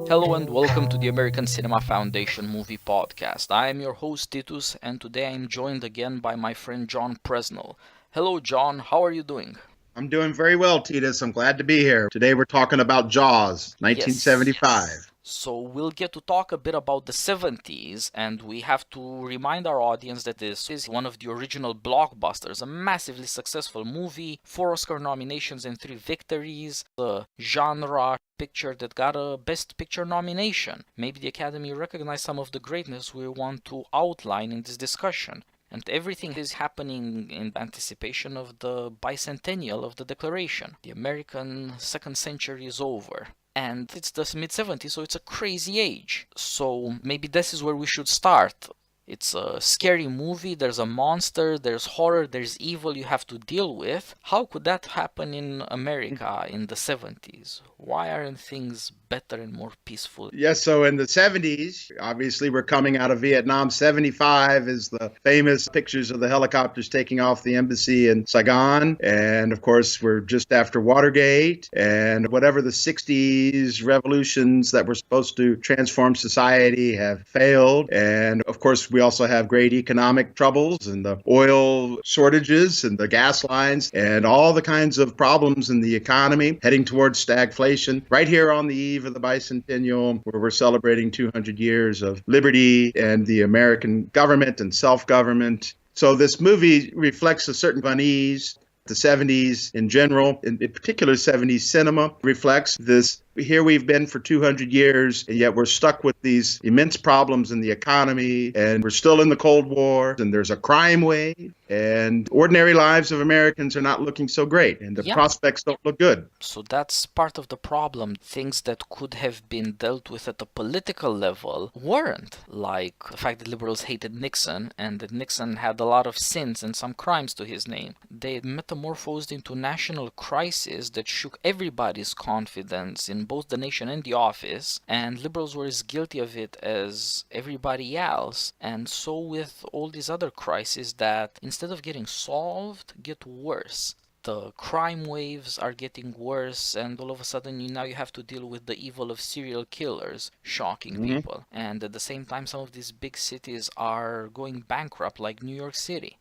Hello and welcome to the American Cinema Foundation Movie Podcast. I am your host Titus, and today I am joined again by my friend John Presnall. Hello John, how are you doing? I'm doing very well, Titus. I'm glad to be here. Today we're talking about Jaws, Yes. 1975. So we'll get to talk a bit about the 70s, and we have to remind our audience that this is one of the original blockbusters, a massively successful movie, 4 Oscar nominations and 3 victories, a genre picture that got a Best Picture nomination. Maybe the Academy recognized some of the greatness we want to outline in this discussion. And everything is happening in anticipation of the bicentennial of the Declaration. The American second century is over. And it's the mid-70s, so it's a crazy age. So maybe this is where we should start. It's a scary movie, there's a monster, there's horror, there's evil you have to deal with. How could that happen in America in the 70s? Why aren't things better and more peaceful? Yes, so in the 70s, obviously we're coming out of Vietnam. 75 is the famous pictures of the helicopters taking off the embassy in Saigon. And of course, we're just after Watergate. And whatever the 60s revolutions that were supposed to transform society have failed. And of course, we also have great economic troubles and the oil shortages and the gas lines and all the kinds of problems in the economy heading towards stagflation. Right here on the eve of the bicentennial, where we're celebrating 200 years of liberty and the American government and self-government. So this movie reflects a certain unease. The 70s in general, in particular 70s cinema, reflects this. Here we've been for 200 years, and yet we're stuck with these immense problems in the economy, and we're still in the Cold War, and there's a crime wave, and ordinary lives of Americans are not looking so great, and the prospects don't look good. So that's part of the problem. Things that could have been dealt with at a political level weren't, like the fact that liberals hated Nixon, and that Nixon had a lot of sins and some crimes to his name. They metamorphosed into national crisis that shook everybody's confidence in both the nation and the office, and liberals were as guilty of it as everybody else. And so with all these other crises that instead of getting solved, get worse. The crime waves are getting worse, and all of a sudden now you have to deal with the evil of serial killers shocking people. And at the same time, some of these big cities are going bankrupt, like New York City.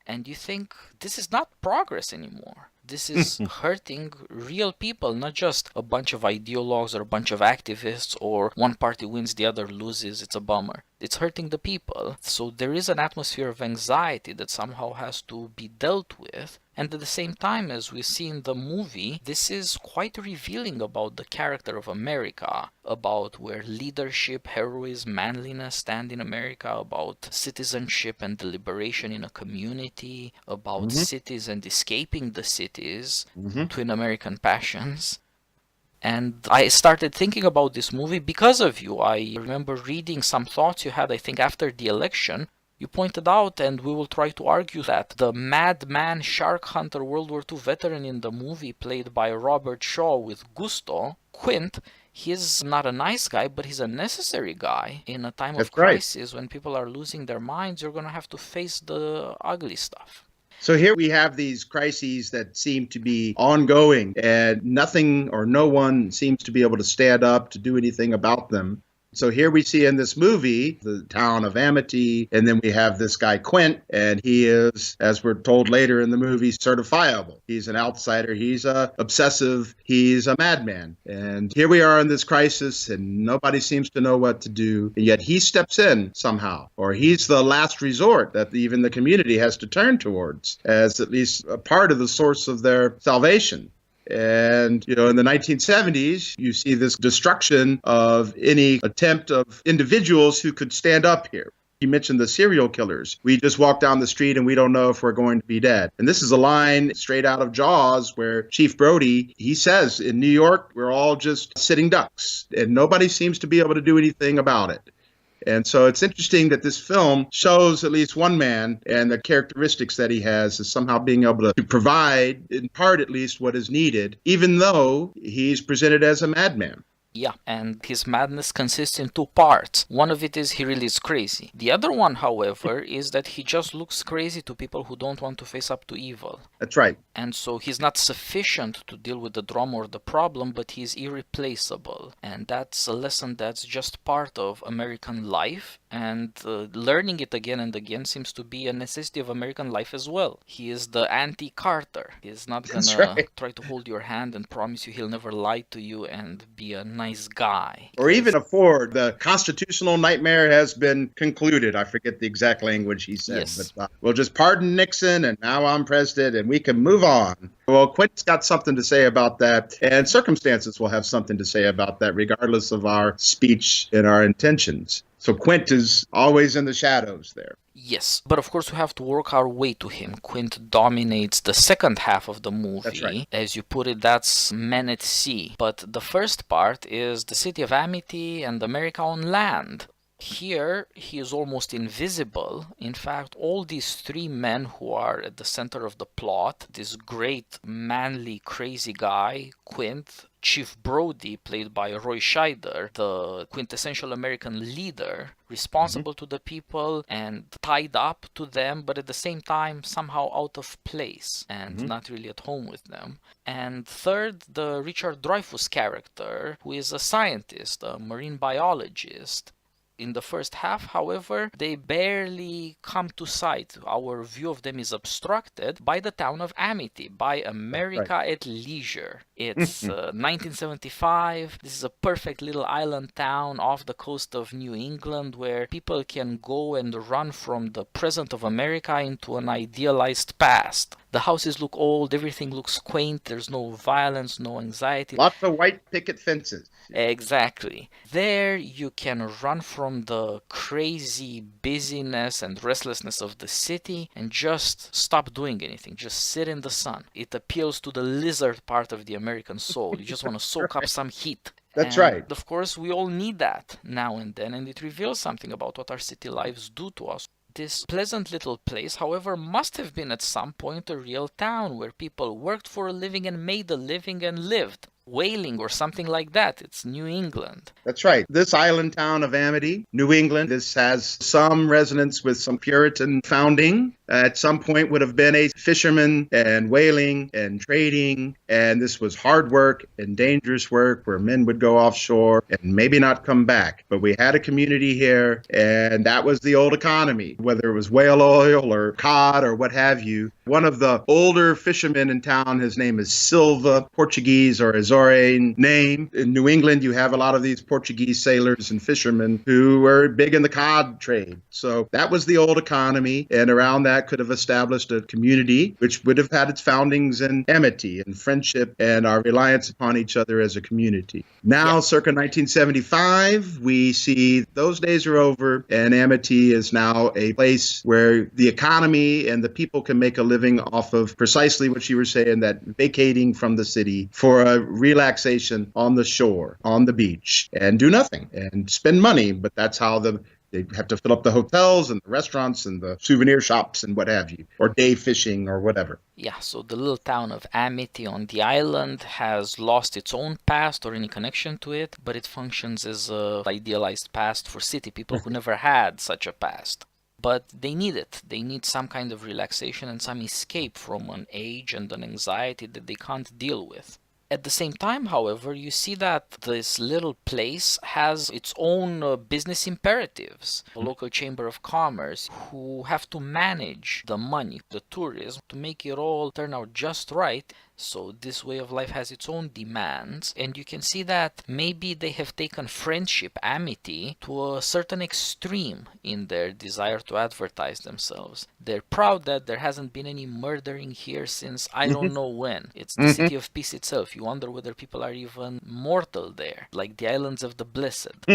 And you think this is not progress anymore. This is hurting real people, not just a bunch of ideologues or a bunch of activists, or one party wins, the other loses. It's a bummer. It's hurting the people. So there is an atmosphere of anxiety that somehow has to be dealt with. And at the same time, as we see in the movie, this is quite revealing about the character of America, about where leadership, heroism, manliness stand in America, about citizenship and deliberation in a community, about cities and escaping the cities, twin American passions. And I started thinking about this movie because of you. I remember reading some thoughts you had, I think, after the election. You pointed out, and we will try to argue, that the madman shark hunter World War II veteran in the movie, played by Robert Shaw with gusto, Quint, he's not a nice guy, but he's a necessary guy. In a time of crisis, when people are losing their minds, you're going to have to face the ugly stuff. So here we have these crises that seem to be ongoing, and nothing or no one seems to be able to stand up to do anything about them. So here we see in this movie the town of Amity, and then we have this guy Quint, and he is, as we're told later in the movie, certifiable. He's an outsider, he's obsessive, he's a madman. And here we are in this crisis, and nobody seems to know what to do, and yet he steps in somehow, or he's the last resort that even the community has to turn towards, as at least a part of the source of their salvation. And, in the 1970s, you see this destruction of any attempt of individuals who could stand up here. You mentioned the serial killers. We just walk down the street and we don't know if we're going to be dead. And this is a line straight out of Jaws where Chief Brody, he says, in New York, we're all just sitting ducks and nobody seems to be able to do anything about it. And so it's interesting that this film shows at least one man and the characteristics that he has is somehow being able to provide, in part at least, what is needed, even though he's presented as a madman. Yeah, and his madness consists in two parts. One of it is he really is crazy. The other one, however, is that he just looks crazy to people who don't want to face up to evil. That's right. And so he's not sufficient to deal with the drama or the problem, but he's irreplaceable. And that's a lesson that's just part of American life. And learning it again and again seems to be a necessity of American life as well. He is the anti-Carter. He's not That's gonna right. try to hold your hand and promise you he'll never lie to you and be a nice guy. Or even afford. The constitutional nightmare has been concluded. I forget the exact language he said. Yes. But we'll just pardon Nixon, and now I'm president, and we can move on. Well, Quint's got something to say about that, and circumstances will have something to say about that, regardless of our speech and our intentions. So Quint is always in the shadows there. Yes, but of course we have to work our way to him. Quint dominates the second half of the movie. That's right. As you put it, that's Men at Sea. But the first part is the city of Amity and America on land. Here, he is almost invisible. In fact, all these three men who are at the center of the plot, this great, manly, crazy guy, Quint, Chief Brody, played by Roy Scheider, the quintessential American leader, responsible to the people and tied up to them, but at the same time somehow out of place and not really at home with them. And third, the Richard Dreyfuss character, who is a scientist, a marine biologist. In the first half, however, they barely come to sight. Our view of them is obstructed by the town of Amity, by America at leisure. It's 1975. This is a perfect little island town off the coast of New England where people can go and run from the present of America into an idealized past. The houses look old, everything looks quaint, there's no violence, no anxiety. Lots of white picket fences. Exactly. There you can run from the crazy busyness and restlessness of the city and just stop doing anything. Just sit in the sun. It appeals to the lizard part of the American soul. You just want to soak up some heat. That's And, right. Of course, we all need that now and then, and it reveals something about what our city lives do to us. This pleasant little place, however, must have been at some point a real town where people worked for a living and made a living and lived. Whaling or something like that. It's New England. That's right. This island town of Amity, New England, this has some resonance with some Puritan founding. At some point would have been a fisherman and whaling and trading. And this was hard work and dangerous work where men would go offshore and maybe not come back. But we had a community here, and that was the old economy, whether it was whale oil or cod or what have you. One of the older fishermen in town, his name is Silva, Portuguese or Azores name. In New England, you have a lot of these Portuguese sailors and fishermen who were big in the cod trade. So that was the old economy, and around that could have established a community which would have had its foundings in amity and friendship and our reliance upon each other as a community. Now, circa 1975, we see those days are over, and Amity is now a place where the economy and the people can make a living off of precisely what you were saying, that vacating from the city for a relaxation on the shore, on the beach, and do nothing and spend money. But that's how they have to fill up the hotels and the restaurants and the souvenir shops and what have you, or day fishing or whatever. Yeah, so the little town of Amity on the island has lost its own past or any connection to it, but it functions as an idealized past for city people who never had such a past. But they need it. They need some kind of relaxation and some escape from an age and an anxiety that they can't deal with. At the same time, however, you see that this little place has its own business imperatives. The local chamber of commerce, who have to manage the money, the tourism, to make it all turn out just right. So this way of life has its own demands, and you can see that maybe they have taken friendship, amity, to a certain extreme in their desire to advertise themselves. They're proud that there hasn't been any murdering here since I don't know when. It's the city of peace itself. You wonder whether people are even mortal there, like the islands of the blessed.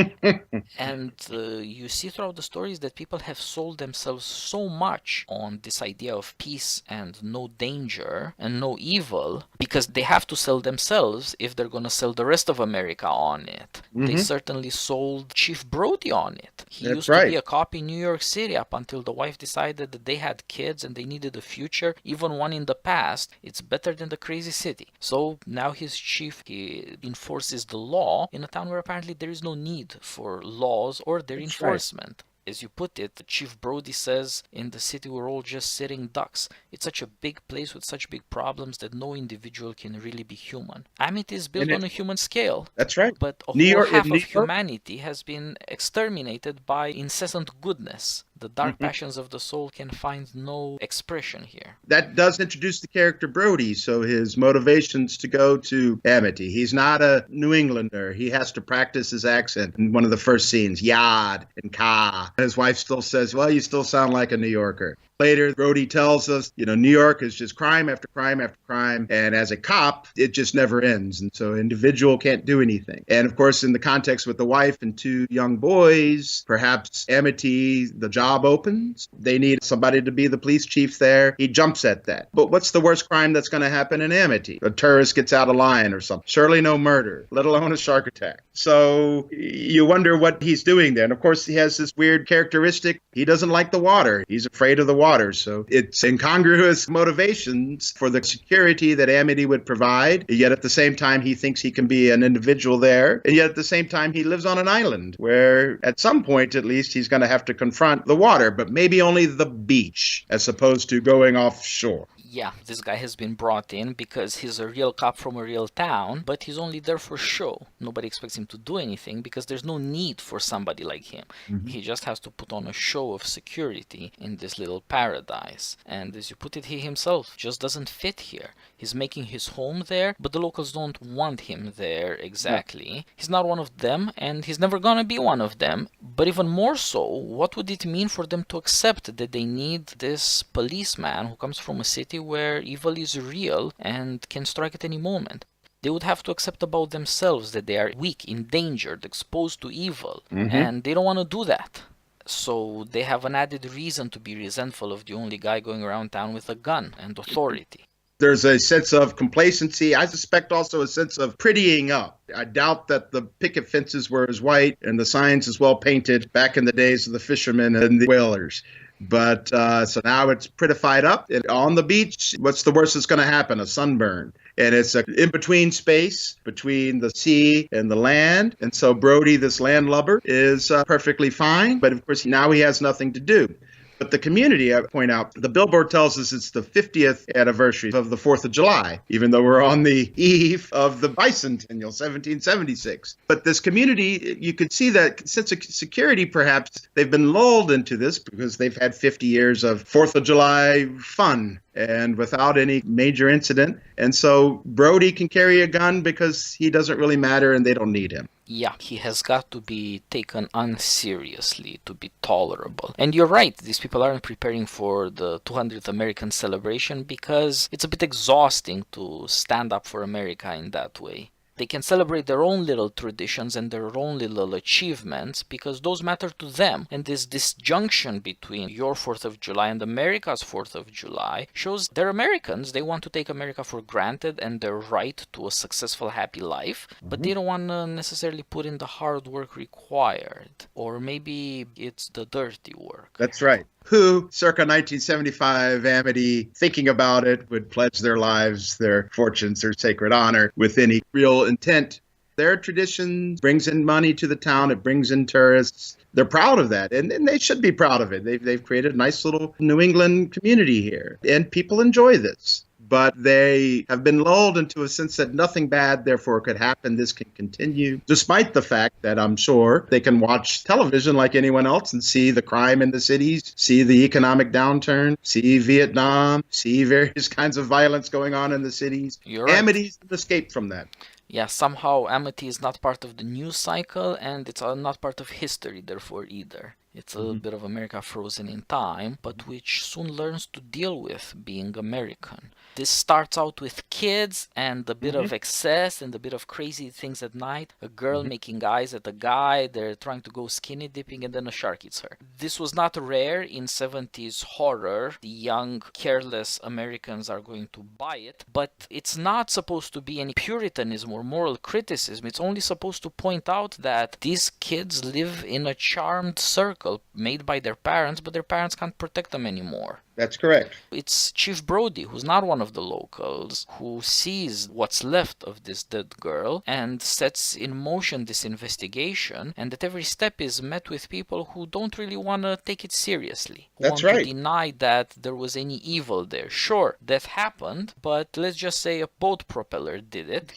And you see throughout the stories that people have sold themselves so much on this idea of peace and no danger and no evil, evil because they have to sell themselves if they're going to sell the rest of America on it. They certainly sold Chief Brody on it. He That's used right. to be a cop in New York City up until the wife decided that they had kids and they needed a future, even one in the past. It's better than the crazy city. So now he's chief. He enforces the law in a town where apparently there is no need for laws or their That's right. enforcement. As you put it, Chief Brody says, in the city we're all just sitting ducks. It's such a big place with such big problems that no individual can really be human. Amity is built on a human scale. That's right. But a New whole York- half in New of York- humanity has been exterminated by incessant goodness. The dark passions of the soul can find no expression here. That does introduce the character Brody, so his motivations to go to Amity. He's not a New Englander. He has to practice his accent in one of the first scenes, yad and ka. His wife still says, well, you still sound like a New Yorker. Later, Brody tells us, New York is just crime after crime after crime. And as a cop, it just never ends. And so individual can't do anything. And of course, in the context with the wife and two young boys, perhaps Amity, the job opens. They need somebody to be the police chief there. He jumps at that. But what's the worst crime that's going to happen in Amity? A tourist gets out of line or something. Surely no murder, let alone a shark attack. So you wonder what he's doing there. And of course, he has this weird characteristic. He doesn't like the water. He's afraid of the water. So it's incongruous motivations for the security that Amity would provide. Yet at the same time, he thinks he can be an individual there. And yet at the same time, he lives on an island where at some point, at least, he's going to have to confront the water, but maybe only the beach as opposed to going offshore. Yeah, this guy has been brought in because he's a real cop from a real town, but he's only there for show. Nobody expects him to do anything because there's no need for somebody like him. He just has to put on a show of security in this little paradise. And as you put it, he himself just doesn't fit here. He's making his home there, but the locals don't want him there exactly. No. He's not one of them, and he's never gonna be one of them. But even more so, what would it mean for them to accept that they need this policeman who comes from a city where evil is real and can strike at any moment? They would have to accept about themselves that they are weak, endangered, exposed to evil, and they don't want to do that. So they have an added reason to be resentful of the only guy going around town with a gun and authority. There's a sense of complacency. I suspect also a sense of prettying up. I doubt that the picket fences were as white and the signs as well painted back in the days of the fishermen and the whalers. But so now it's prettified up. And on the beach, what's the worst that's going to happen? A sunburn. And it's an in-between space between the sea and the land. And so Brody, this landlubber, is perfectly fine. But of course, now he has nothing to do. But the community, I point out, the billboard tells us it's the 50th anniversary of the 4th of July, even though we're on the eve of the bicentennial, 1776. But this community, you could see that sense of security, perhaps they've been lulled into this because they've had 50 years of 4th of July fun and without any major incident. And so Brody can carry a gun because he doesn't really matter and they don't need him. Yeah, he has got to be taken unseriously to be tolerable. And you're right, these people aren't preparing for the 200th American celebration because it's a bit exhausting to stand up for America in that way. They can celebrate their own little traditions and their own little achievements because those matter to them. And this disjunction between your 4th of July and America's 4th of July shows they're Americans. They want to take America for granted and their right to a successful, happy life. But they don't want to necessarily put in the hard work required. Or maybe it's the dirty work. That's right. Who, circa 1975, Amity, thinking about it, would pledge their lives, their fortunes, their sacred honor with any real intent. Their tradition brings in money to the town. It brings in tourists. They're proud of that, and they should be proud of it. They've created a nice little New England community here, and people enjoy this. But they have been lulled into a sense that nothing bad, therefore, could happen. This can continue, despite the fact that I'm sure they can watch television like anyone else and see the crime in the cities, see the economic downturn, see Vietnam, see various kinds of violence going on in the cities. You're right. Amity's an escape from that. Yeah, somehow Amity is not part of the news cycle and it's not part of history, therefore, either. It's a little bit of America frozen in time, but which soon learns to deal with being American. This starts out with kids and a bit of excess and a bit of crazy things at night. A girl making eyes at a guy, they're trying to go skinny dipping, and then a shark eats her. This was not rare in 70s horror. The young, careless Americans are going to buy it, but it's not supposed to be any puritanism or moral criticism. It's only supposed to point out that these kids live in a charmed circle made by their parents, but their parents can't protect them anymore. That's correct. It's Chief Brody, who's not one of the locals, who sees what's left of this dead girl and sets in motion this investigation, and at every step is met with people who don't really want to take it seriously. That's want right. to deny that there was any evil there. Sure, death happened, but let's just say a boat propeller did it,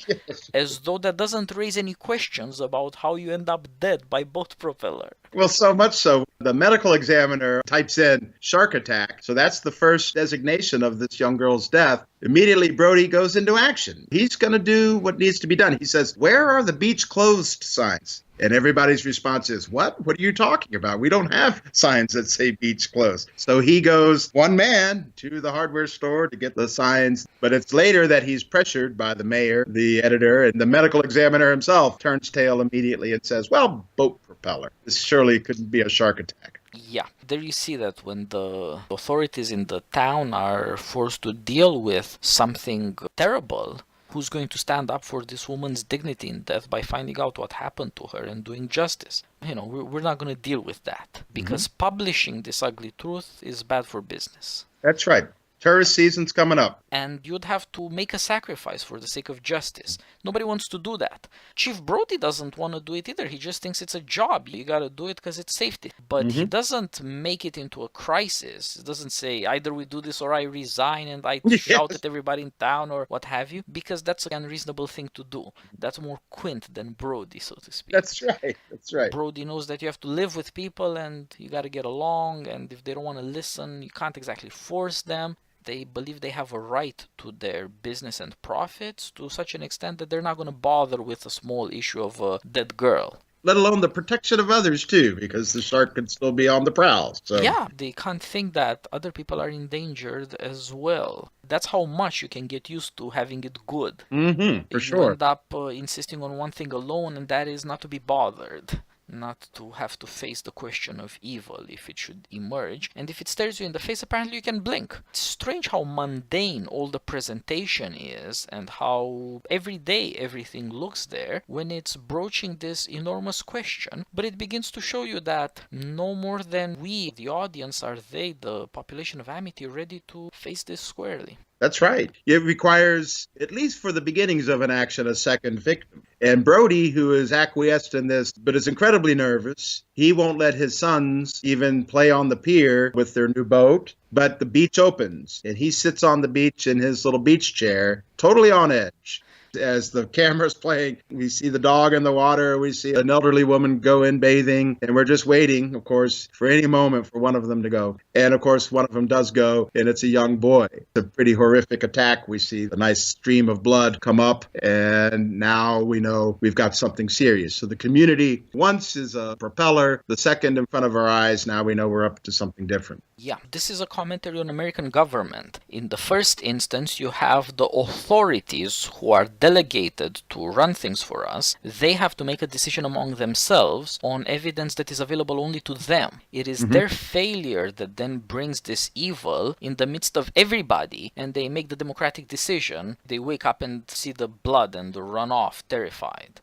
as though that doesn't raise any questions about how you end up dead by boat propeller. Well, so much so, the medical examiner types in shark attack. So that's the first designation of this young girl's death. Immediately, Brody goes into action. He's going to do what needs to be done. He says, "Where are the beach closed signs?" And everybody's response is, "What? What are you talking about? We don't have signs that say beach closed." So he goes, one man, to the hardware store to get the signs. But it's later that he's pressured by the mayor, the editor, and the medical examiner himself turns tail immediately and says, "Well, boat propeller. This surely couldn't be a shark attack." Yeah, there you see that when the authorities in the town are forced to deal with something terrible, who's going to stand up for this woman's dignity in death by finding out what happened to her and doing justice? We're not going to deal with that, because publishing this ugly truth is bad for business. That's right. Tourist season's coming up. And you'd have to make a sacrifice for the sake of justice. Nobody wants to do that. Chief Brody doesn't want to do it either. He just thinks it's a job. You got to do it because it's safety. But he doesn't make it into a crisis. He doesn't say, either we do this or I resign and I shout at everybody in town or what have you, because that's an unreasonable thing to do. That's more Quint than Brody, so to speak. That's right. That's right. Brody knows that you have to live with people and you got to get along, and if they don't want to listen, you can't exactly force them. They believe they have a right to their business and profits to such an extent that they're not going to bother with a small issue of a dead girl. Let alone the protection of others, too, because the shark could still be on the prowl. So. Yeah, they can't think that other people are endangered as well. That's how much you can get used to having it good. For sure. You end up insisting on one thing alone, and that is not to be bothered. Not to have to face the question of evil if it should emerge. And if it stares you in the face, apparently you can blink. It's strange how mundane all the presentation is and how everyday everything looks there when it's broaching this enormous question. But it begins to show you that no more than we, the audience, are they, the population of Amity, ready to face this squarely. That's right. It requires, at least for the beginnings of an action, a second victim. And Brody, who is acquiesced in this, but is incredibly nervous, he won't let his sons even play on the pier with their new boat. But the beach opens, and he sits on the beach in his little beach chair, totally on edge. As the camera's playing, we see the dog in the water, we see an elderly woman go in bathing, and we're just waiting, of course, for any moment for one of them to go. And of course, one of them does go, and it's a young boy. It's a pretty horrific attack. We see a nice stream of blood come up, and now we know we've got something serious. So the community once is a propeller, the second in front of our eyes, now we know we're up to something different. Yeah, this is a commentary on American government. In the first instance, you have the authorities who are delegated to run things for us. They have to make a decision among themselves on evidence that is available only to them. It is their failure that then brings this evil in the midst of everybody, and they make the democratic decision. They wake up and see the blood and run off terrified.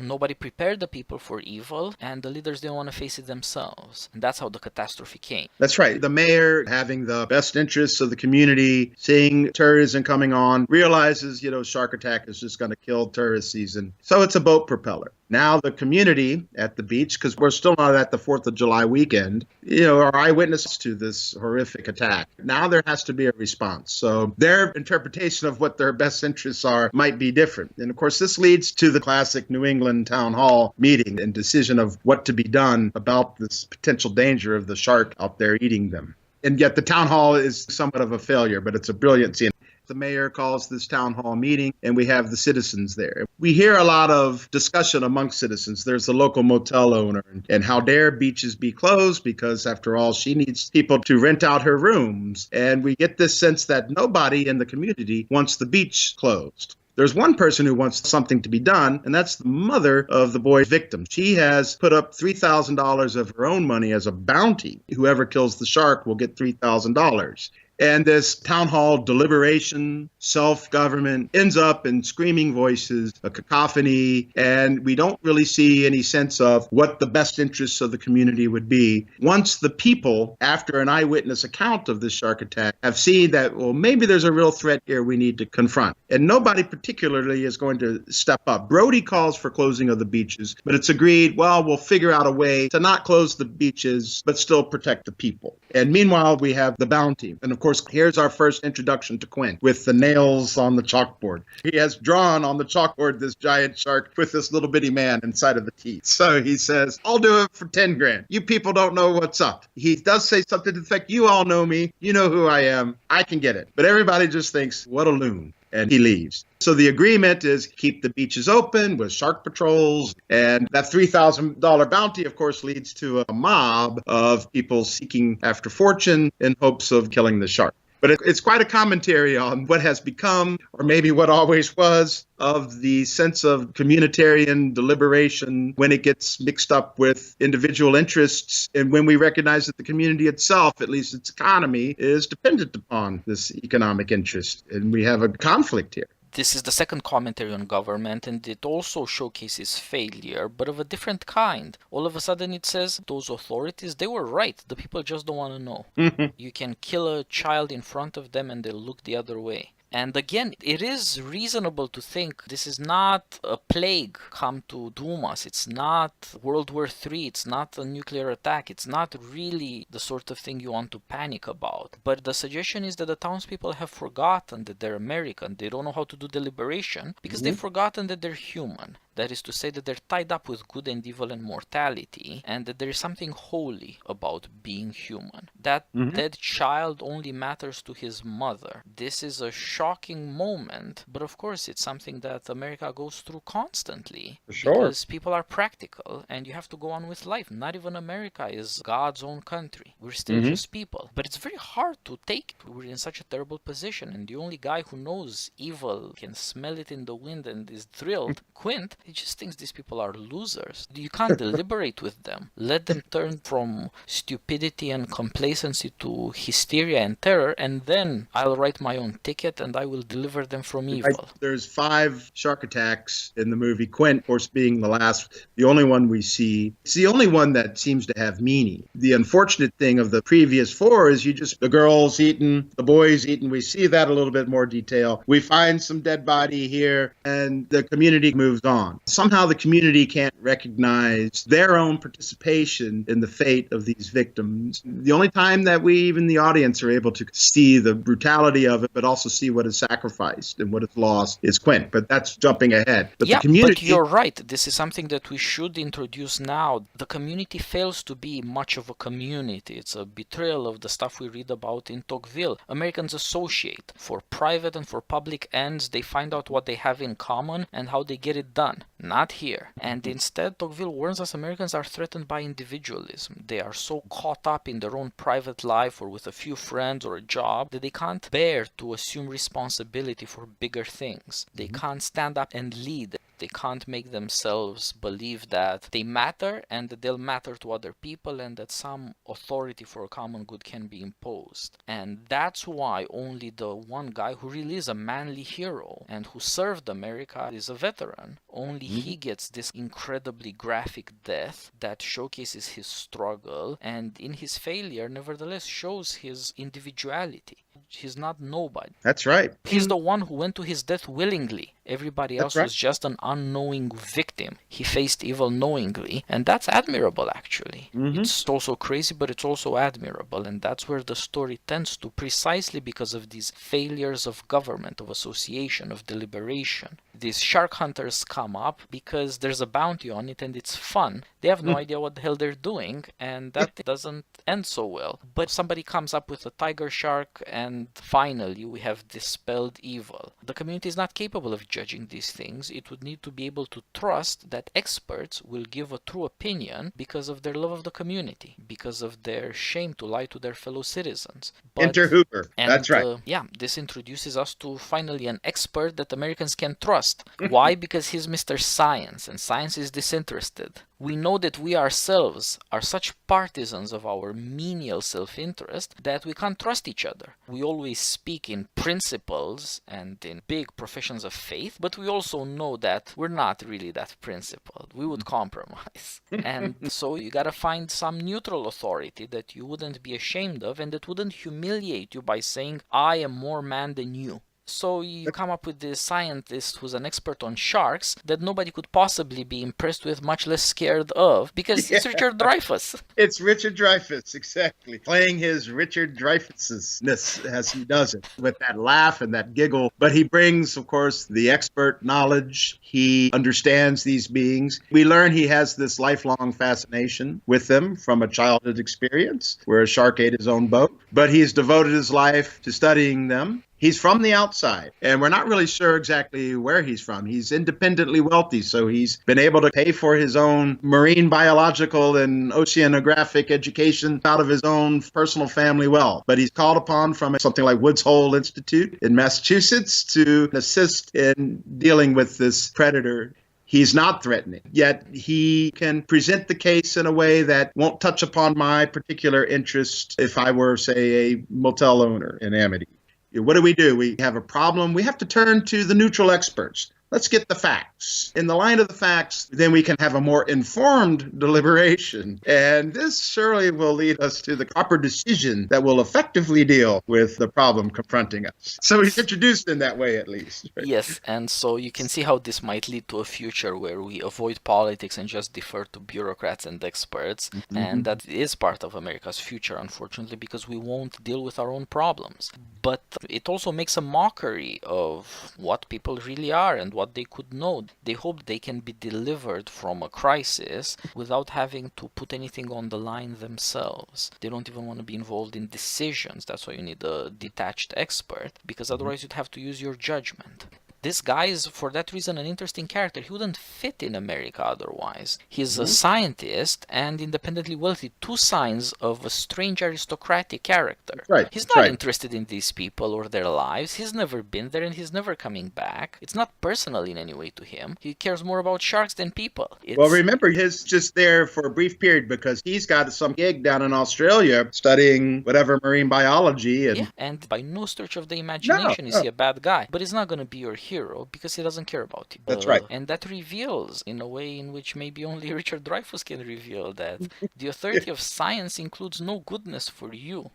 Nobody prepared the people for evil, and the leaders didn't want to face it themselves. And that's how the catastrophe came. That's right. The mayor, having the best interests of the community, seeing tourism coming on, realizes, shark attack is just going to kill tourist season. So it's a boat propeller. Now the community at the beach, because we're still not at the 4th of July weekend, are eyewitnesses to this horrific attack. Now there has to be a response. So their interpretation of what their best interests are might be different. And of course, this leads to the classic New England town hall meeting and decision of what to be done about this potential danger of the shark out there eating them. And yet the town hall is somewhat of a failure, but it's a brilliant scene. The mayor calls this town hall meeting, and we have the citizens there. We hear a lot of discussion among citizens. There's the local motel owner, and how dare beaches be closed, because after all, she needs people to rent out her rooms. And we get this sense that nobody in the community wants the beach closed. There's one person who wants something to be done, and that's the mother of the boy's victim. She has put up $3,000 of her own money as a bounty. Whoever kills the shark will get $3,000. And this town hall deliberation, self-government ends up in screaming voices, a cacophony, and we don't really see any sense of what the best interests of the community would be. Once the people, after an eyewitness account of this shark attack, have seen that, well, maybe there's a real threat here we need to confront. And nobody particularly is going to step up. Brody calls for closing of the beaches, but it's agreed, well, we'll figure out a way to not close the beaches, but still protect the people. And meanwhile, we have the bounty. And of course, here's our first introduction to Quint with the nails on the chalkboard. He has drawn on the chalkboard this giant shark with this little bitty man inside of the teeth. So he says, I'll do it for 10 grand. You people don't know what's up. He does say something to the effect, you all know me. You know who I am. I can get it. But everybody just thinks, what a loon. And he leaves. So the agreement is keep the beaches open with shark patrols. And that $3,000 bounty, of course, leads to a mob of people seeking after fortune in hopes of killing the shark. But it's quite a commentary on what has become, or maybe what always was, of the sense of communitarian deliberation when it gets mixed up with individual interests, and when we recognize that the community itself, at least its economy, is dependent upon this economic interest. And we have a conflict here. This is the second commentary on government, and it also showcases failure, but of a different kind. All of a sudden it says, those authorities, they were right. The people just don't want to know. You can kill a child in front of them and they'll look the other way. And again, it is reasonable to think this is not a plague come to doom us. It's not World War III. It's not a nuclear attack. It's not really the sort of thing you want to panic about. But the suggestion is that the townspeople have forgotten that they're American. They don't know how to do deliberation because they've forgotten that they're human. That is to say that they're tied up with good and evil and mortality, and that there is something holy about being human. That dead child only matters to his mother. This is a shocking moment, but of course it's something that America goes through constantly. For sure. Because people are practical, and you have to go on with life. Not even America is God's own country. We're still just people. But it's very hard to take it. We're in such a terrible position, and the only guy who knows evil, can smell it in the wind and is thrilled, Quint, he just thinks these people are losers. You can't deliberate with them. Let them turn from stupidity and complacency to hysteria and terror, and then I'll write my own ticket and I will deliver them from evil. There's 5 shark attacks in the movie, Quint, of course, being the last, the only one we see. It's the only one that seems to have meaning. The unfortunate thing of the previous 4 is the girl's eaten, the boy's eaten. We see that a little bit more detail. We find some dead body here, and the community moves on. Somehow the community can't recognize their own participation in the fate of these victims. The only time that we, even the audience, are able to see the brutality of it, but also see what is sacrificed and what is lost, is Quint. But that's jumping ahead. But the community... but you're right. This is something that we should introduce now. The community fails to be much of a community. It's a betrayal of the stuff we read about in Tocquevillian. Americans associate. For private and for public ends, they find out what they have in common and how they get it done. Not here. And instead, Tocqueville warns us Americans are threatened by individualism. They are so caught up in their own private life or with a few friends or a job that they can't bear to assume responsibility for bigger things. They can't stand up and lead. They can't make themselves believe that they matter and that they'll matter to other people and that some authority for a common good can be imposed. And that's why only the one guy who really is a manly hero and who served America is a veteran. Only he gets this incredibly graphic death that showcases his struggle and in his failure nevertheless shows his individuality. He's not nobody. That's right. He's the one who went to his death willingly. Everybody else was just an unknowing victim. He faced evil knowingly, and that's admirable, actually. It's also crazy, but it's also admirable, and that's where the story tends to, precisely because of these failures of government, of association, of deliberation. These shark hunters come up because there's a bounty on it and it's fun. They have no idea what the hell they're doing, and that doesn't end so well. But somebody comes up with a tiger shark, and finally we have dispelled evil. The community is not capable of judging these things. It would need to be able to trust that experts will give a true opinion because of their love of the community, because of their shame to lie to their fellow citizens. Enter Hooper. That's right. This introduces us to finally an expert that Americans can trust. Why? Because he's Mr. Science, and science is disinterested. We know that we ourselves are such partisans of our menial self-interest that we can't trust each other. We always speak in principles and in big professions of faith, but we also know that we're not really that principled. We would compromise. And so you gotta find some neutral authority that you wouldn't be ashamed of and that wouldn't humiliate you by saying, I am more man than you. So you come up with this scientist who's an expert on sharks that nobody could possibly be impressed with, much less scared of, because it's Richard Dreyfuss. It's Richard Dreyfuss, exactly. Playing his Richard Dreyfuss-ness as he does it, with that laugh and that giggle. But he brings, of course, the expert knowledge. He understands these beings. We learn he has this lifelong fascination with them from a childhood experience where a shark ate his own boat. But he's devoted his life to studying them. He's from the outside, and we're not really sure exactly where he's from. He's independently wealthy, so he's been able to pay for his own marine biological and oceanographic education out of his own personal family wealth. But he's called upon from something like Woods Hole Institute in Massachusetts to assist in dealing with this predator. He's not threatening, yet he can present the case in a way that won't touch upon my particular interest if I were, say, a motel owner in Amity. What do? We have a problem. We have to turn to the neutral experts. Let's get the facts. In the line of the facts, then we can have a more informed deliberation. And this surely will lead us to the proper decision that will effectively deal with the problem confronting us. So he's introduced in that way, at least. Right? Yes, and so you can see how this might lead to a future where we avoid politics and just defer to bureaucrats and experts. Mm-hmm. And that is part of America's future, unfortunately, because we won't deal with our own problems. But it also makes a mockery of what people really are and what they could know. They hope they can be delivered from a crisis without having to put anything on the line themselves. They don't even want to be involved in decisions. That's why you need a detached expert, because otherwise you'd have to use your judgment. This guy is, for that reason, an interesting character. He wouldn't fit in America otherwise. He's a scientist and independently wealthy, two signs of a strange aristocratic character. Right. He's not interested in these people or their lives. He's never been there and he's never coming back. It's not personal in any way to him. He cares more about sharks than people. Well, remember, he's just there for a brief period because he's got some gig down in Australia studying whatever marine biology. And by no stretch of the imagination is he a bad guy. But he's not going to be your hero because he doesn't care about you. That's right. And that reveals in a way in which maybe only Richard Dreyfuss can reveal that the authority of science includes no goodness for you.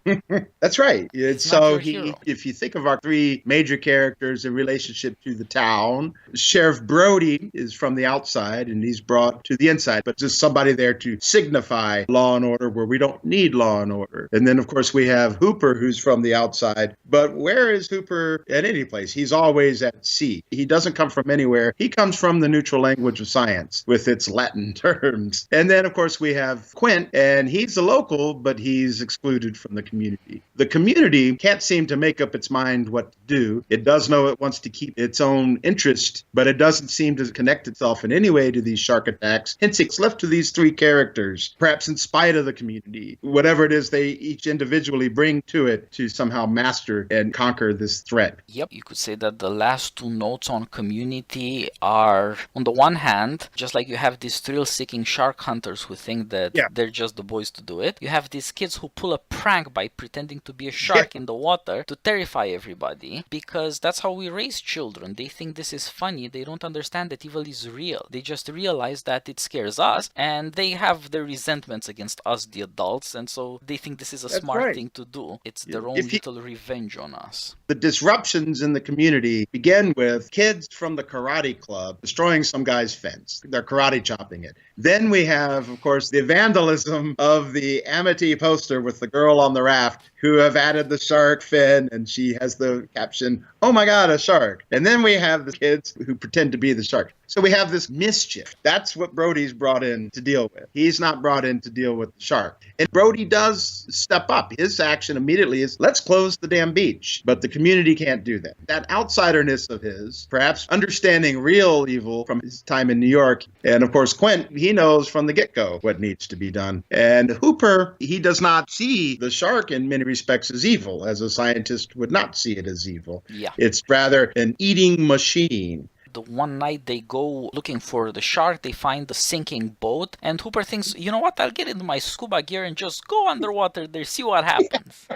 That's right. So if you think of our three major characters in relationship to the town, Sheriff Brody is from the outside and he's brought to the inside, but just somebody there to signify law and order where we don't need law and order. And then, of course, we have Hooper, who's from the outside. But where is Hooper at any place? He's always at sea. He doesn't come from anywhere. He comes from the neutral language of science with its Latin terms. And then, of course, we have Quint, and he's a local, but he's excluded from the community. The community can't seem to make up its mind what to do. It does know it wants to keep its own interest, but it doesn't seem to connect itself in any way to these shark attacks. Hence, it's left to these three characters, perhaps in spite of the community, whatever it is they each individually bring to it to somehow master and conquer this threat. Yep, you could say that the last two notes on community are, on the one hand, just like you have these thrill-seeking shark hunters who think that they're just the boys to do it, you have these kids who pull a prank by pretending to be a shark in the water to terrify everybody, because that's how we raise children. They think this is funny. They don't understand that evil is real. They just realize that it scares us, and they have their resentments against us, the adults, and so they think this is a smart thing to do. It's their own little revenge on us. The disruptions in the community begin with with kids from the karate club destroying some guy's fence. They're karate chopping it. Then we have, of course, the vandalism of the Amity poster with the girl on the raft who have added the shark fin, and she has the caption, "Oh my God, a shark." And then we have the kids who pretend to be the shark. So we have this mischief. That's what Brody's brought in to deal with. He's not brought in to deal with the shark. And Brody does step up. His action immediately is, let's close the damn beach. But the community can't do that. That outsiderness of his, perhaps understanding real evil from his time in New York. And of course, Quint, he knows from the get-go what needs to be done. And Hooper, he does not see the shark in many respects as evil, as a scientist would not see it as evil. Yeah. It's rather an eating machine. The one night they go looking for the shark, they find the sinking boat, and Hooper thinks, you know what, I'll get into my scuba gear and just go underwater there, see what happens.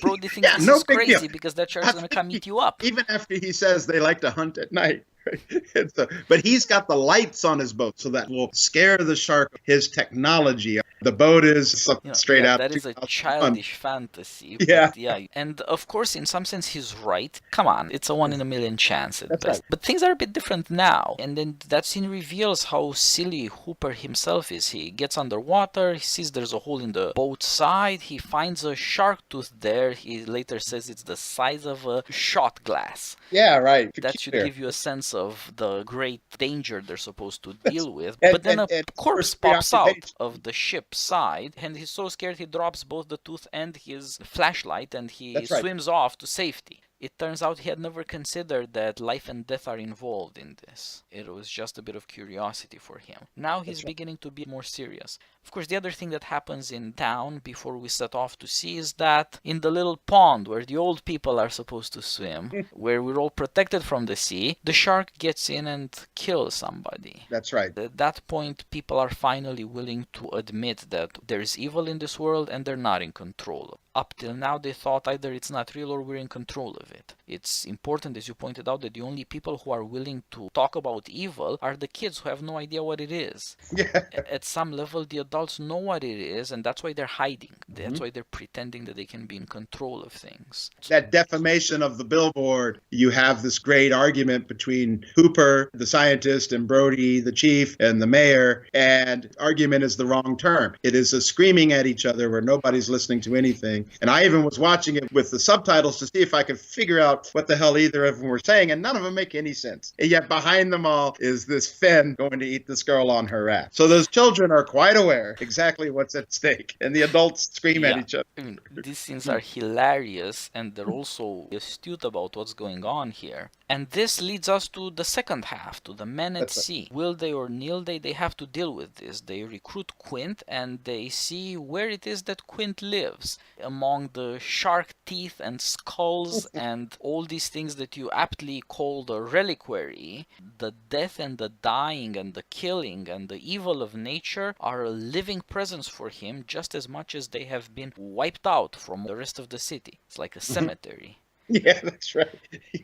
Brody thinks this is crazy because that shark's going to come eat you up. Even after he says they like to hunt at night. But he's got the lights on his boat, so that will scare the shark. His technology. The boat is straight out. That is a childish fantasy. Yeah. And of course, in some sense, he's right. Come on, it's a 1 in a million chance at best. Right. But things are a bit different now. And then that scene reveals how silly Hooper himself is. He gets underwater, he sees there's a hole in the boat side, he finds a shark tooth there. He later says it's the size of a shot glass. Yeah, right. That should give you a sense of the great danger they're supposed to deal with. But then a corpse pops out of the ship side, and he's so scared he drops both the tooth and his flashlight, and he swims off to safety. It turns out he had never considered that life and death are involved in this. It was just a bit of curiosity for him. Now he's beginning to be more serious. Of course, the other thing that happens in town before we set off to sea is that in the little pond where the old people are supposed to swim, where we're all protected from the sea, the shark gets in and kills somebody. That's right. At that point, people are finally willing to admit that there's evil in this world and they're not in control. Up till now, they thought either it's not real or we're in control of it. It's important, as you pointed out, that the only people who are willing to talk about evil are the kids who have no idea what it is. Yeah. At some level, the adults know what it is, and that's why they're hiding. That's why they're pretending that they can be in control of things. That defamation of the billboard, you have this great argument between Hooper, the scientist, and Brody, the chief, and the mayor, and argument is the wrong term. It is a screaming at each other where nobody's listening to anything. And I even was watching it with the subtitles to see if I could figure out what the hell either of them were saying, and none of them make any sense. And yet behind them all is this Finn going to eat this girl on her raft. So those children are quite aware exactly what's at stake, and the adults scream at each other. I mean, these scenes are hilarious, and they're also astute about what's going on here. And this leads us to the second half, to the men at sea. Will they or nill they have to deal with this. They recruit Quint, and they see where it is that Quint lives. Among the shark teeth and skulls and all these things that you aptly call the reliquary, the death and the dying and the killing and the evil of nature are a living presence for him, just as much as they have been wiped out from the rest of the city. It's like a cemetery. Yeah, that's right.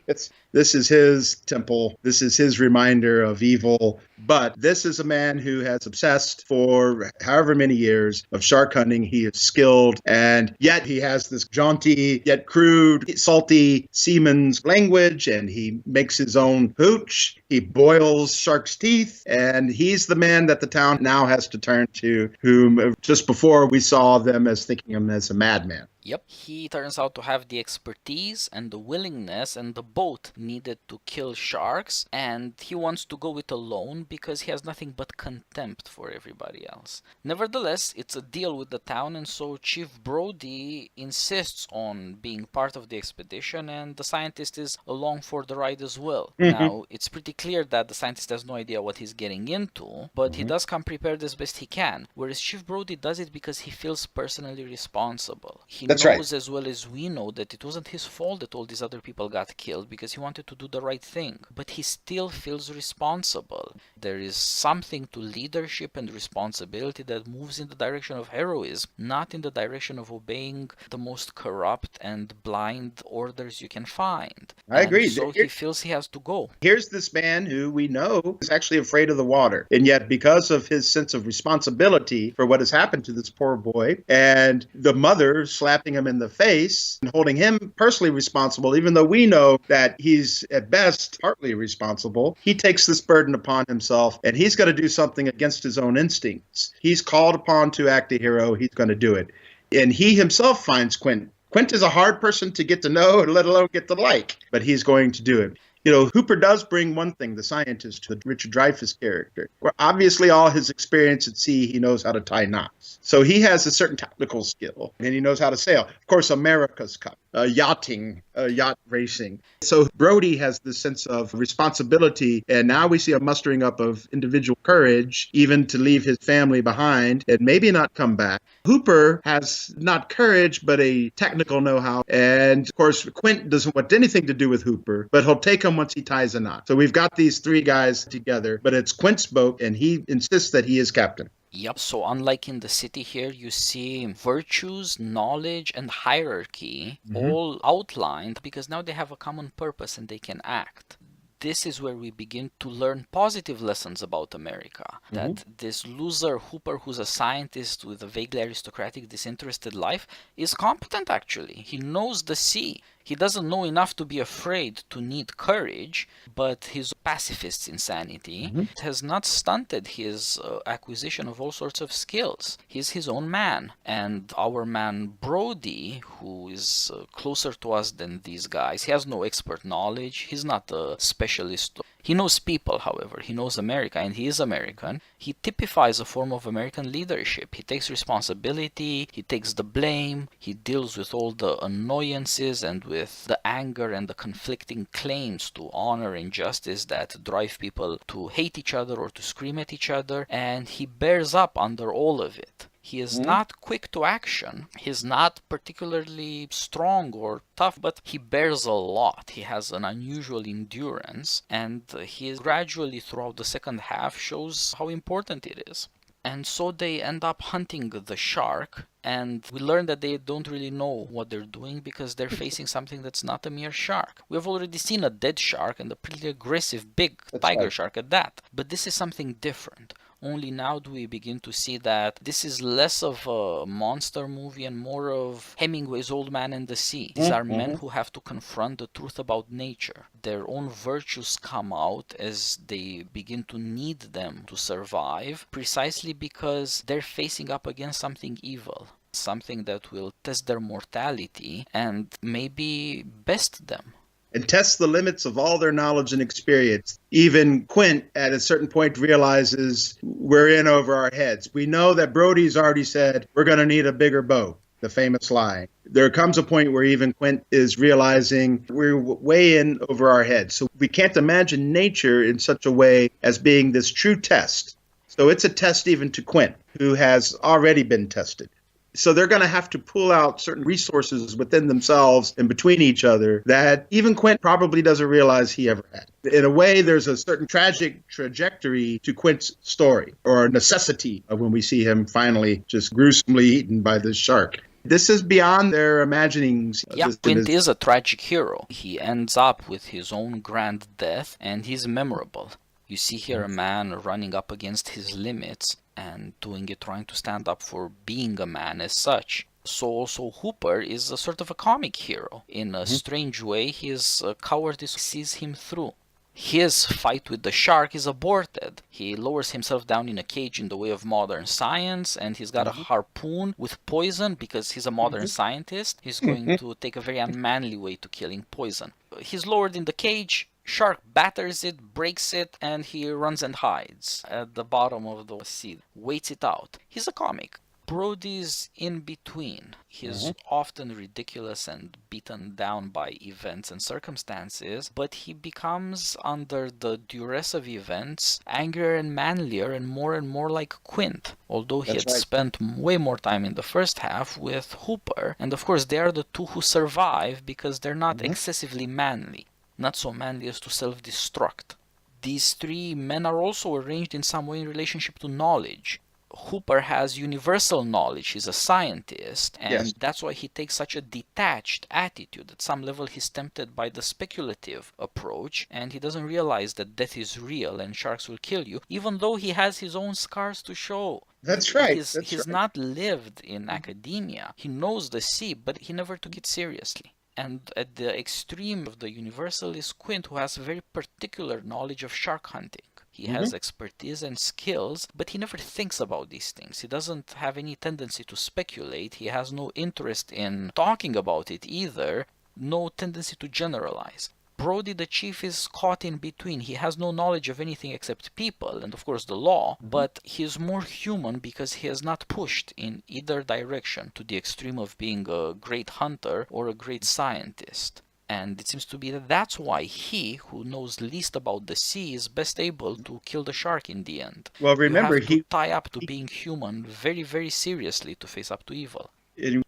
Yes. This is his temple. This is his reminder of evil. But this is a man who has obsessed for however many years of shark hunting. He is skilled, and yet he has this jaunty, yet crude, salty seaman's language, and he makes his own hooch. He boils shark's teeth, and he's the man that the town now has to turn to, whom just before we saw them as thinking him as a madman. Yep, he turns out to have the expertise and the willingness and the boat needed to kill sharks, and he wants to go it alone because he has nothing but contempt for everybody else. Nevertheless, it's a deal with the town, and so Chief Brody insists on being part of the expedition, and the scientist is along for the ride as well. Now, it's pretty clear that the scientist has no idea what he's getting into, but he does come prepared as best he can, whereas Chief Brody does it because he feels personally responsible. He knows as well as we know that it wasn't his fault that all these other people got killed because he wanted to do the right thing, but he still feels responsible. There is something to leadership and responsibility that moves in the direction of heroism, not in the direction of obeying the most corrupt and blind orders you can find. I agree. So he feels he has to go. Here's this man who we know is actually afraid of the water, and yet because of his sense of responsibility for what has happened to this poor boy, and the mother slapping him in the face and holding him personally responsible responsible, even though we know that he's at best partly responsible. He takes this burden upon himself, and he's going to do something against his own instincts. He's called upon to act a hero. He's going to do it. And he himself finds Quint. Quint is a hard person to get to know, let alone get to like, but he's going to do it. You know, Hooper does bring one thing, the scientist, to the Richard Dreyfuss character, where obviously all his experience at sea, he knows how to tie knots. So he has a certain technical skill, and he knows how to sail. Of course, America's Cup, yachting, yacht racing. So Brody has this sense of responsibility, and now we see a mustering up of individual courage, even to leave his family behind and maybe not come back. Hooper has not courage, but a technical know-how. And of course, Quint doesn't want anything to do with Hooper, but he'll take him once he ties a knot. So we've got these three guys together, but it's Quint's boat, and he insists that he is captain. Yep, so unlike in the city here, you see virtues, knowledge, and hierarchy all outlined because now they have a common purpose and they can act. This is where we begin to learn positive lessons about America. That this loser Hooper, who's a scientist with a vaguely aristocratic, disinterested life, is competent actually. He knows the sea. He doesn't know enough to be afraid to need courage, but his pacifist insanity has not stunted his acquisition of all sorts of skills. He's his own man. And our man Brody, who is closer to us than these guys, he has no expert knowledge. He's not a specialist. He knows people, however. He knows America, and he is American. He typifies a form of American leadership. He takes responsibility, he takes the blame, he deals with all the annoyances and with the anger and the conflicting claims to honor and justice that drive people to hate each other or to scream at each other, and he bears up under all of it. He is not quick to action. He's not particularly strong or tough, but he bears a lot. He has an unusual endurance, and he gradually throughout the second half shows how important it is. And so they end up hunting the shark, and we learn that they don't really know what they're doing because they're facing something that's not a mere shark. We've already seen a dead shark and a pretty aggressive big tiger shark at that, but this is something different. Only now do we begin to see that this is less of a monster movie and more of Hemingway's Old Man and the Sea. These are men who have to confront the truth about nature. Their own virtues come out as they begin to need them to survive, precisely because they're facing up against something evil, something that will test their mortality and maybe best them. And test the limits of all their knowledge and experience. Even Quint, at a certain point, realizes we're in over our heads. We know that Brody's already said, we're going to need a bigger boat, the famous line. There comes a point where even Quint is realizing we're way in over our heads. So we can't imagine nature in such a way as being this true test. So it's a test even to Quint, who has already been tested. So they're going to have to pull out certain resources within themselves and between each other that even Quint probably doesn't realize he ever had. In a way, there's a certain tragic trajectory to Quint's story, or necessity of when we see him finally just gruesomely eaten by this shark. This is beyond their imaginings. Yeah, Quint is a tragic hero. He ends up with his own grand death, and he's memorable. You see here a man running up against his limits and doing it, trying to stand up for being a man as such. So also Hooper is a sort of a comic hero. In a strange way, his cowardice sees him through. His fight with the shark is aborted. He lowers himself down in a cage in the way of modern science, and he's got a harpoon with poison because he's a modern scientist. He's going to take a very unmanly way to killing poison. He's lowered in the cage. Shark batters it, breaks it, and he runs and hides at the bottom of the sea, waits it out. He's a comic. Brody's in between. He's often ridiculous and beaten down by events and circumstances, but he becomes, under the duress of events, angrier and manlier and more like Quint, although he had spent way more time in the first half with Hooper. And of course, they are the two who survive because they're not excessively manly. Not so manly as to self-destruct. These three men are also arranged in some way in relationship to knowledge. Hooper has universal knowledge. He's a scientist, and that's why he takes such a detached attitude. At some level, he's tempted by the speculative approach, and he doesn't realize that death is real and sharks will kill you, even though he has his own scars to show. That's right. He's not lived in academia. He knows the sea, but he never took it seriously. And at the extreme of the universal is Quint, who has a very particular knowledge of shark hunting. He has expertise and skills, but he never thinks about these things. He doesn't have any tendency to speculate. He has no interest in talking about it either, no tendency to generalize. Brody, the chief, is caught in between. He has no knowledge of anything except people and, of course, the law, but he is more human because he is not pushed in either direction to the extreme of being a great hunter or a great scientist. And it seems to be that that's why he, who knows least about the sea, is best able to kill the shark in the end. Well, remember, you have to tie up to being human very, very seriously to face up to evil.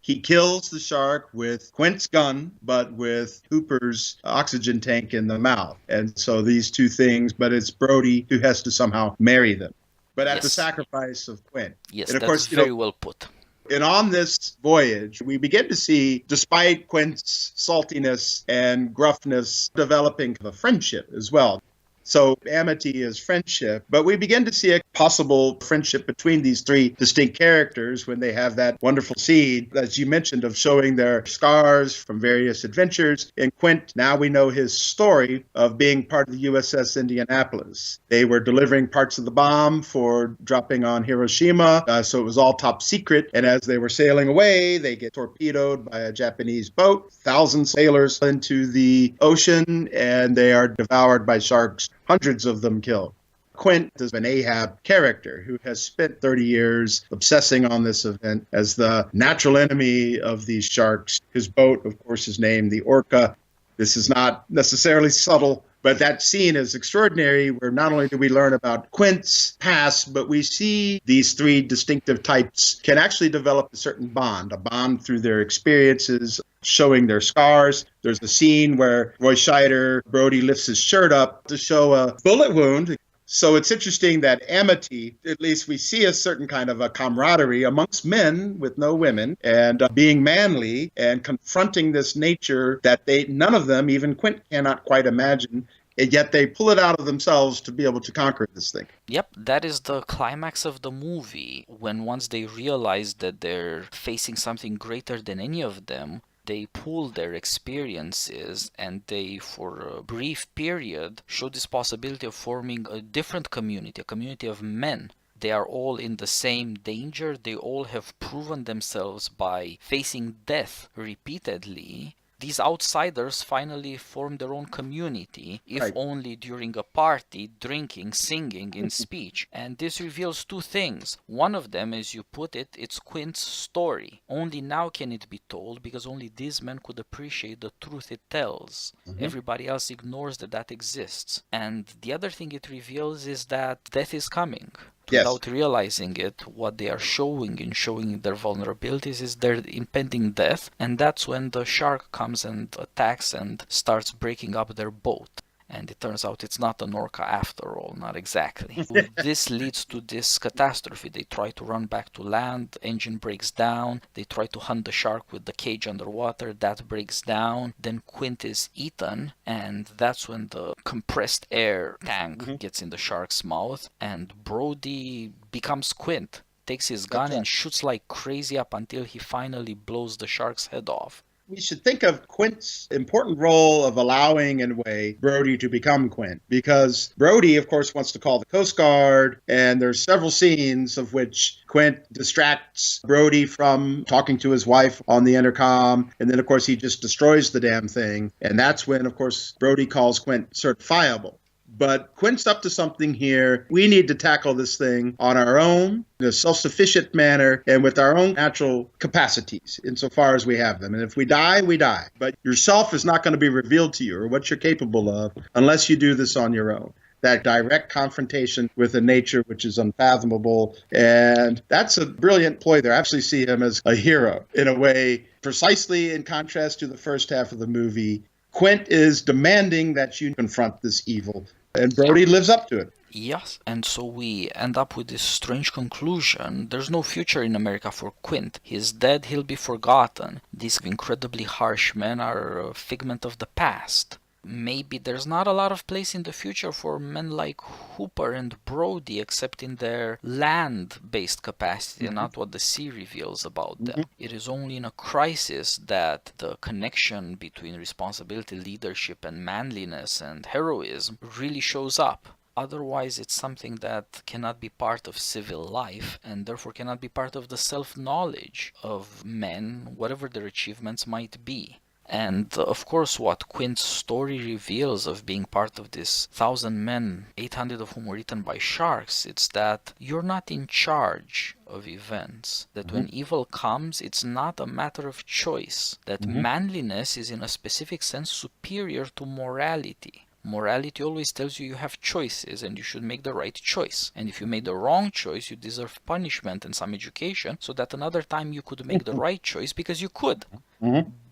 He kills the shark with Quint's gun, but with Hooper's oxygen tank in the mouth. And so these two things, but it's Brody who has to somehow marry them, but at the sacrifice of Quint. Yes, and of that's course, very well put. And on this voyage, we begin to see, despite Quint's saltiness and gruffness, developing a friendship as well. So amity is friendship, but we begin to see a possible friendship between these three distinct characters when they have that wonderful scene, as you mentioned, of showing their scars from various adventures. In Quint, now we know his story of being part of the USS Indianapolis. They were delivering parts of the bomb for dropping on Hiroshima, so it was all top secret. And as they were sailing away, they get torpedoed by a Japanese boat. Thousands of sailors into the ocean, and they are devoured by sharks. Hundreds of them killed. Quint is an Ahab character who has spent 30 years obsessing on this event as the natural enemy of these sharks. His boat, of course, is named the Orca. This is not necessarily subtle, but that scene is extraordinary, where not only do we learn about Quint's past, but we see these three distinctive types can actually develop a certain bond, a bond through their experiences, showing their scars. There's a scene where Roy Scheider, Brody lifts his shirt up to show a bullet wound. So it's interesting that amity, at least we see a certain kind of a camaraderie amongst men with no women, and being manly and confronting this nature that none of them, even Quint, cannot quite imagine. And yet they pull it out of themselves to be able to conquer this thing. Yep, that is the climax of the movie, when once they realize that they're facing something greater than any of them, they pool their experiences and they, for a brief period, show this possibility of forming a different community, a community of men. They are all in the same danger. They all have proven themselves by facing death repeatedly. These outsiders finally form their own community, if only during a party, drinking, singing, in speech. And this reveals two things. One of them, as you put it, it's Quint's story. Only now can it be told, because only these men could appreciate the truth it tells. Everybody else ignores that exists. And the other thing it reveals is that death is coming. Without realizing it, what they are showing in showing their vulnerabilities is their impending death, and that's when the shark comes and attacks and starts breaking up their boat. And it turns out it's not an orca after all, not exactly. This leads to this catastrophe. They try to run back to land, engine breaks down, they try to hunt the shark with the cage underwater, that breaks down, then Quint is eaten, and that's when the compressed air tank gets in the shark's mouth, and Brody becomes Quint, takes his gun and shoots like crazy up until he finally blows the shark's head off. We should think of Quint's important role of allowing, in a way, Brody to become Quint. Because Brody, of course, wants to call the Coast Guard, and there's several scenes of which Quint distracts Brody from talking to his wife on the intercom. And then, of course, he just destroys the damn thing. And that's when, of course, Brody calls Quint certifiable. But Quint's up to something here. We need to tackle this thing on our own, in a self-sufficient manner, and with our own natural capacities, insofar as we have them. And if we die, we die. But yourself is not going to be revealed to you, or what you're capable of, unless you do this on your own. That direct confrontation with a nature which is unfathomable. And that's a brilliant ploy there. I actually see him as a hero, in a way, precisely in contrast to the first half of the movie. Quint is demanding that you confront this evil. And Brody lives up to it. Yes, and so we end up with this strange conclusion. There's no future in America for Quint. He's dead, he'll be forgotten. These incredibly harsh men are a figment of the past. Maybe there's not a lot of place in the future for men like Hooper and Brody, except in their land-based capacity, not what the sea reveals about them. It is only in a crisis that the connection between responsibility, leadership, and manliness and heroism really shows up. Otherwise, it's something that cannot be part of civil life and therefore cannot be part of the self-knowledge of men, whatever their achievements might be. And of course, what Quint's story reveals of being part of this 1,000 men, 800 of whom were eaten by sharks, it's that you're not in charge of events. That when evil comes, it's not a matter of choice. That manliness is in a specific sense superior to morality. Morality always tells you have choices and you should make the right choice. And if you made the wrong choice, you deserve punishment and some education so that another time you could make the right choice because you could.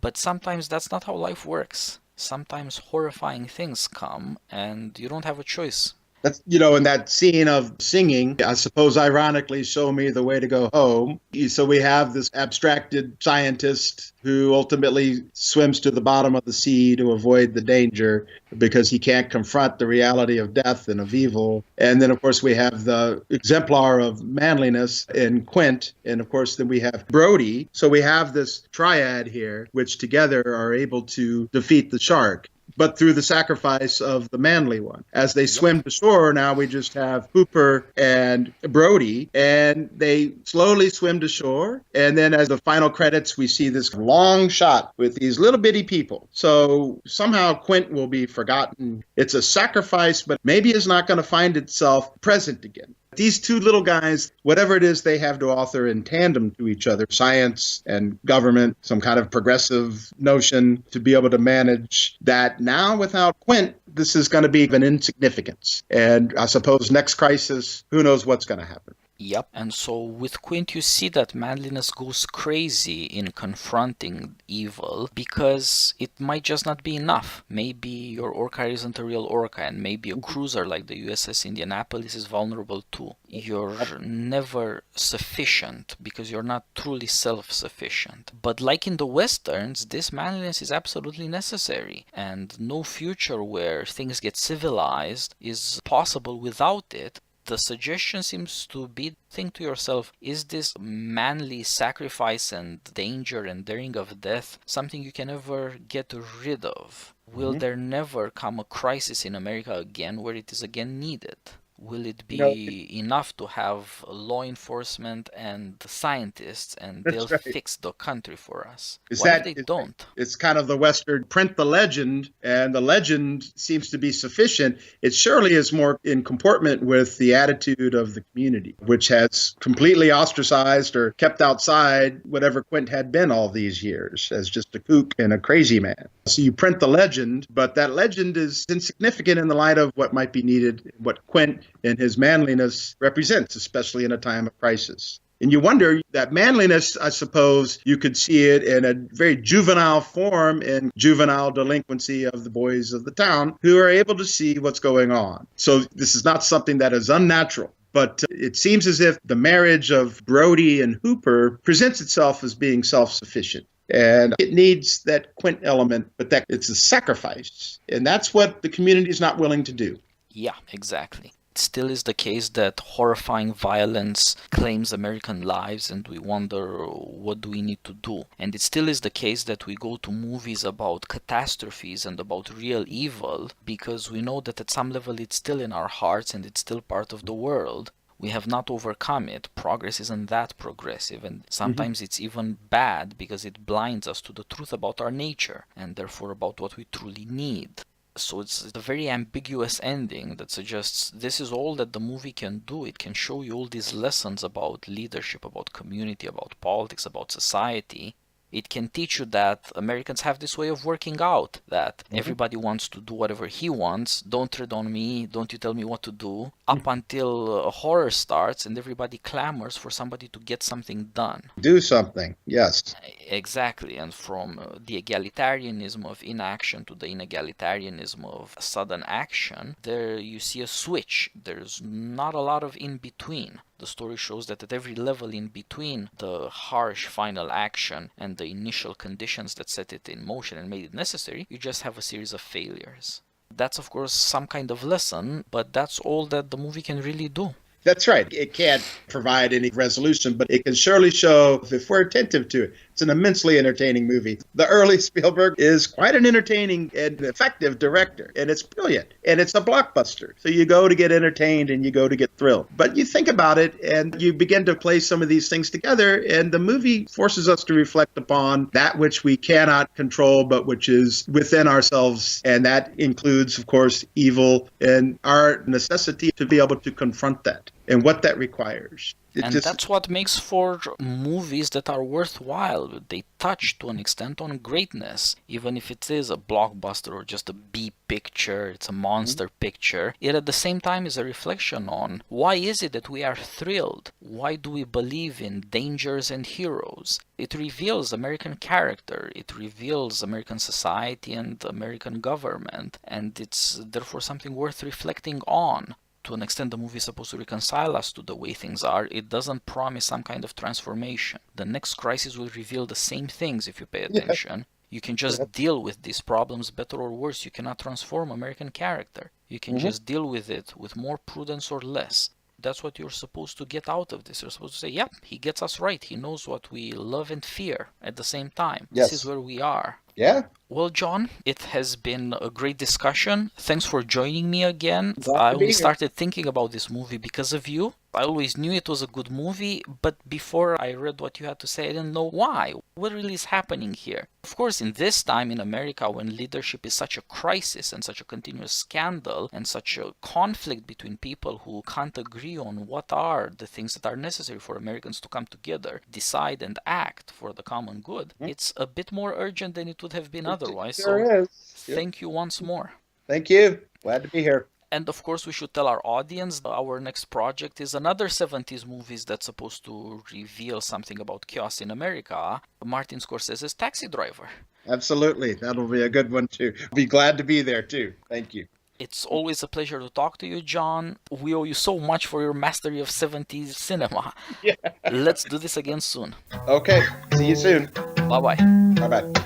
But sometimes that's not how life works. Sometimes horrifying things come and you don't have a choice. That's, in that scene of singing, I suppose ironically, show me the way to go home. So we have this abstracted scientist who ultimately swims to the bottom of the sea to avoid the danger because he can't confront the reality of death and of evil. And then, of course, we have the exemplar of manliness in Quint. And, of course, then we have Brody. So we have this triad here, which together are able to defeat the shark, but through the sacrifice of the manly one. As they swim to shore, now we just have Hooper and Brody, and they slowly swim to shore. And then as the final credits, we see this long shot with these little bitty people. So somehow Quint will be forgotten. It's a sacrifice, but maybe it's not going to find itself present again. These two little guys, whatever it is they have to author in tandem to each other, science and government, some kind of progressive notion to be able to manage that. Now without Quint, this is going to be of an insignificance. And I suppose next crisis, who knows what's going to happen. Yep, and so with Quint you see that manliness goes crazy in confronting evil because it might just not be enough. Maybe your orca isn't a real orca, and maybe a cruiser like the USS Indianapolis is vulnerable too. You're never sufficient because you're not truly self-sufficient. But like in the Westerns, this manliness is absolutely necessary, and no future where things get civilized is possible without it. The suggestion seems to be, think to yourself, is this manly sacrifice and danger and daring of death something you can ever get rid of? Will there never come a crisis in America again where it is again needed? Will it be enough to have law enforcement and scientists and they'll fix the country for us? What if they don't? It's kind of the Western print the legend, and the legend seems to be sufficient. It surely is more in comportment with the attitude of the community, which has completely ostracized or kept outside whatever Quint had been all these years as just a kook and a crazy man. So you print the legend, but that legend is insignificant in the light of what might be needed, what Quint and his manliness represents, especially in a time of crisis. And you wonder that manliness, I suppose, you could see it in a very juvenile form in juvenile delinquency of the boys of the town who are able to see what's going on. So this is not something that is unnatural. But it seems as if the marriage of Brody and Hooper presents itself as being self-sufficient. And it needs that Quint element, but that it's a sacrifice. And that's what the community is not willing to do. Yeah, exactly. It still is the case that horrifying violence claims American lives and we wonder what do we need to do. And it still is the case that we go to movies about catastrophes and about real evil because we know that at some level it's still in our hearts and it's still part of the world. We have not overcome it. Progress isn't that progressive, and sometimes it's even bad because it blinds us to the truth about our nature and therefore about what we truly need. So it's a very ambiguous ending that suggests this is all that the movie can do. It can show you all these lessons about leadership, about community, about politics, about society. It can teach you that Americans have this way of working out, that everybody wants to do whatever he wants. Don't tread on me, don't you tell me what to do, up until a horror starts and everybody clamors for somebody to get something done. Do something, yes. Exactly, and from the egalitarianism of inaction to the inegalitarianism of sudden action, there you see a switch. There's not a lot of in between. The story shows that at every level in between the harsh final action and the initial conditions that set it in motion and made it necessary, you just have a series of failures. That's of course some kind of lesson, but that's all that the movie can really do. That's right. It can't provide any resolution, but it can surely show, if we're attentive to it, it's an immensely entertaining movie. The early Spielberg is quite an entertaining and effective director, and it's brilliant, and it's a blockbuster. So you go to get entertained and you go to get thrilled. But you think about it, and you begin to place some of these things together, and the movie forces us to reflect upon that which we cannot control, but which is within ourselves, and that includes, of course, evil and our necessity to be able to confront that and what that requires. That's what makes for movies that are worthwhile. They touch to an extent on greatness. Even if it is a blockbuster or just a B picture, it's a monster picture, it at the same time is a reflection on why is it that we are thrilled? Why do we believe in dangers and heroes? It reveals American character, it reveals American society and American government, and it's therefore something worth reflecting on. To an extent, the movie is supposed to reconcile us to the way things are. It doesn't promise some kind of transformation. The next crisis will reveal the same things if you pay attention. Yeah. You can just deal with these problems, better or worse. You cannot transform American character. You can just deal with it with more prudence or less. That's what you're supposed to get out of this. You're supposed to say, yep, he gets us right. He knows what we love and fear at the same time. Yes. This is where we are. Yeah. Well, John, it has been a great discussion. Thanks for joining me again. I only started thinking about this movie because of you. I always knew it was a good movie, but before I read what you had to say, I didn't know why. What really is happening here? Of course, in this time in America, when leadership is such a crisis and such a continuous scandal and such a conflict between people who can't agree on what are the things that are necessary for Americans to come together, decide and act for the common good, it's a bit more urgent than it would have been otherwise. Sure is. Thank you once more. Thank you. Glad to be here. And of course, we should tell our audience our next project is another 70s movies that's supposed to reveal something about chaos in America. Martin Scorsese's Taxi Driver. Absolutely. That'll be a good one too. Be glad to be there too. Thank you. It's always a pleasure to talk to you, John. We owe you so much for your mastery of 70s cinema. Yeah. Let's do this again soon. Okay. See you soon. Bye-bye. Bye-bye.